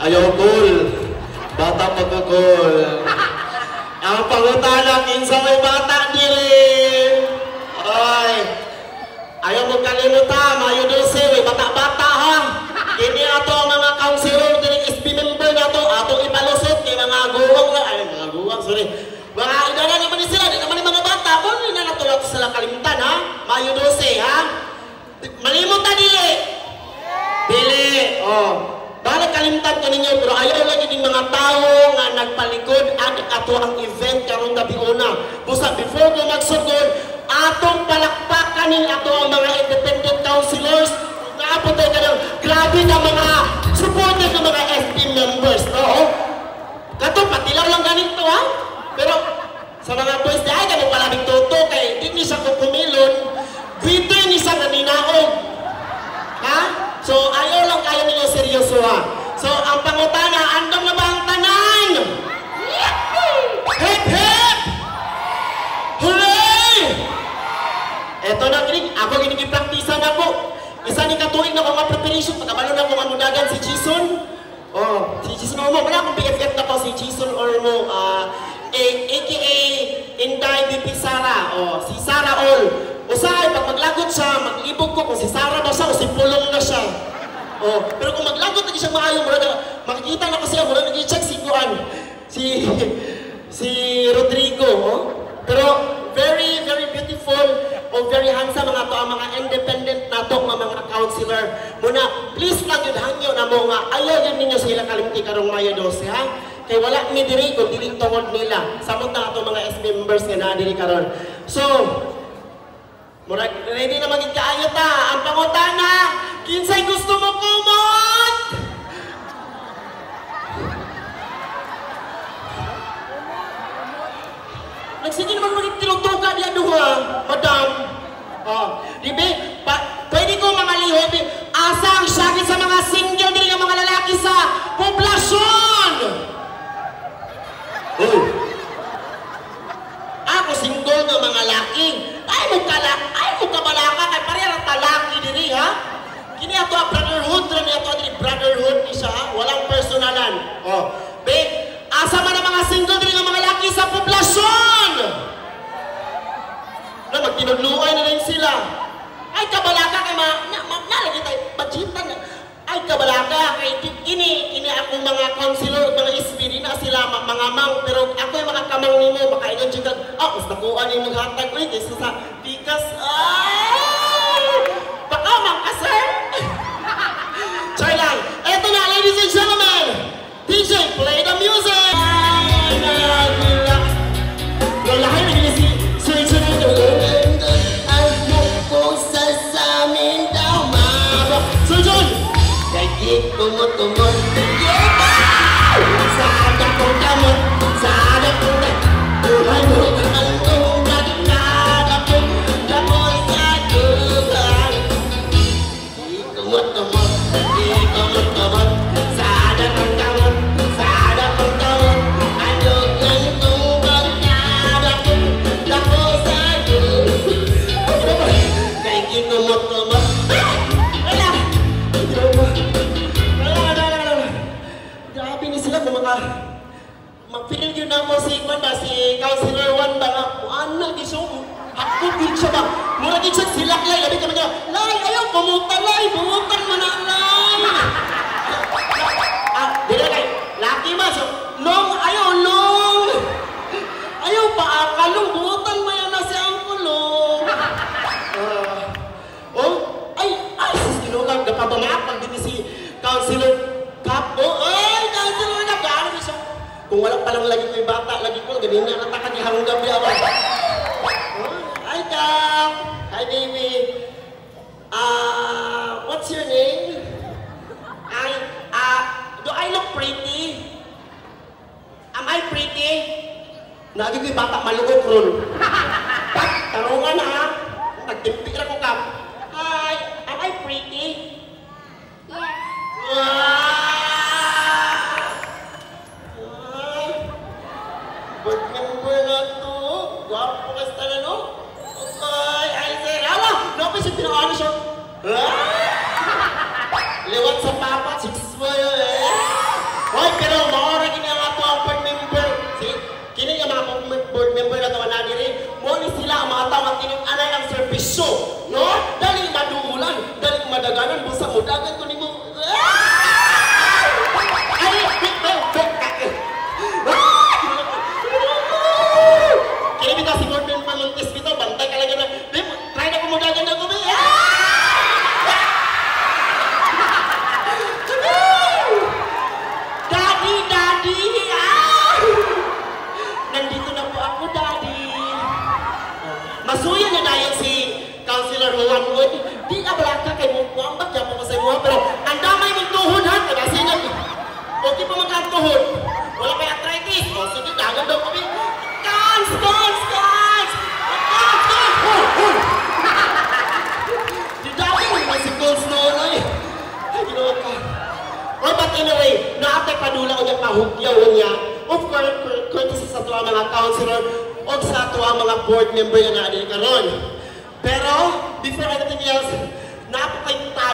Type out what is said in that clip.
Ayaw cool. Bata pagkakol. Ang pangutana, kinsa may bata diri. Ay. Ayaw mo kalimutan, Mayo 12, may bata-bata ha. Kini ato ang mga counselor, diri SB member na to, atong ipalusot kay mga guwang na, ay mga guwang, sorry. Mga idara naman sila, di naman yung mga bata, kung hindi na natulog sila kalimutan ha. Mayo 12 ha. Malimutan dili. Dili, oh. Balik kalimutan ko ninyo, pero ayaw lagi din mga tao nga nagpalikod at ato ang event karong gabi una. Busa, before ko magsugod, atong palakpakan ning ato ang mga independent councilors. Naapot tayo ka ng grabe na mga supported ng mga FP members, no? Kato, patilaw lang ganito, ha? Pero sa mga boys na ay, ganun palabing toto, kay di siya kukumilon, dito yung isang naninaog. Ha? So, ayaw lang kayo ninyo seryoso, ha? So, ang pangutana, andam na ba ang tanan? Hip, hip! Hooray! Eto na, ako ginigipraktisan ako. Isa ni katuig na mga preparation, pagkabalo na kung amudagan si Jason. Oh, si Jason Ormo, wala akong BFF na po si Jason Ormo, aka Inday BP Sara, oh, si Sara All. Usahay, pag maglagot siya, maglibog ko kung si Sara ba siya o si Pulong na siya. Oh, pero kung maglagot na siya maayong, makikita na ko siya, mula nag-check si Kuan, si Rodrigo, oh. Pero very, very beautiful o very handsome mga to ang mga independent na to mga counselor. Muna, please lang yun hangyo na mo nga, ayaw yun ninyo sila kalimti karong Mayo 12, ha? Kaya wala mi diri kung diring tungod nila. Samot na ito mga SB members nga na diri karon. So, murag, ready na maging kaayo ta. Ang pangutana, kinsay gusto mo kumot? Nagsige naman maging tinutuka niya duha, madam. Diba, pwede ko mamaliho, asa ang syakit sa mga single din ng mga lalaki sa poblasyon? Ako single ng mga laki. Ay mo kabalaka, kay pareha talaki diri ha? Kini ato ang brotherhood, brotherhood ni siya, walang personalan. Asa man ang mga single din ng mga laki sa poblasyon? Na magtinudluay na rin sila. Ay kabalaka kay nalagi tayo, bajitan na. Ay kabalaka kay ini akong mga counselor, mga ispiri na sila, mga mang, pero ako yung mga kamang nimo, makailan siya mas nakuha niyo maghatag, uy, kaysa sa bigas, ay! Pakamang ka, sir! Try lang. Eto na, ladies and gentlemen, DJ, play the music! Lalahay na gini si Sir Junito. Ayoko sa samin daw, maba. Sir Jun! Kaya tumot-tumot. Sada kong kamot, sada kong buhay mo. Ang tungat na dapit, damoy sa dugan. Tumot-tumot, tumot-tumot. Sada kong kamot, sada kong kamot. Andog ang tungat na dapit, damoy sa dugan. Kaya tumot-tumot. Grabe ni sila kung mag-feel yun na mo si Councilor Juan ba nga, ano, gisong, hakot din siya ba? Mura din siya silak lay, labi kami niya, lay, ayaw, bumutan mo na, lay! Dila kay, laki ba? So, long, ayaw pa, akalong, bumutan mo yan na si Angkulong. Sis Kinulang, napabamakan din si Councilor Capo, Councilor na gano'n siya. Kung wala palang lagi ko yung bata, lagi ko, ganyan na natakad yung hanggang gabi ako. Hi, Cap! Hi, baby! What's your name? Do I look pretty? Am I pretty? Lagi ko yung bata, malugot ron. Tarungan na ha? Nagtimpik na ko, Cap. Hi! Am I pretty? Yes. Board member na to. Guwapo ka sa talan, no? Okay, ay sir. Hala! Napis yung pinakaano siya. Liwat sa papa, 6 mo yun eh. serbisyo, no? Dali maduulan, dali madaganan, busa mo, dagan ko ni mo. Kaya bitaw si Gordon Pamontes bitaw, bantay ka lang na, try na kumudagan na ko, Daddy, Daddy! Nandito na po ako, Daddy. Masuya na dahil si Councilor Juan Wood. Di ka balaka kay mo po, ang bagya po ko sa iyo, pero ang damay mong tuhod, ha? Kasi na, okay pa magkatuhod. Wala kaya arthritis. O, sige, dagan daw kami. Cons! Di Daddy, may si Cons noon, ay. Ay, ginawa ka. Well, but anyway, naatay padula ko niya pahugyaw niya. Of course, courtesy sa tuwa mga councilor o sa tuwa mga board member na naadil karon. Pero, before anything else, napakay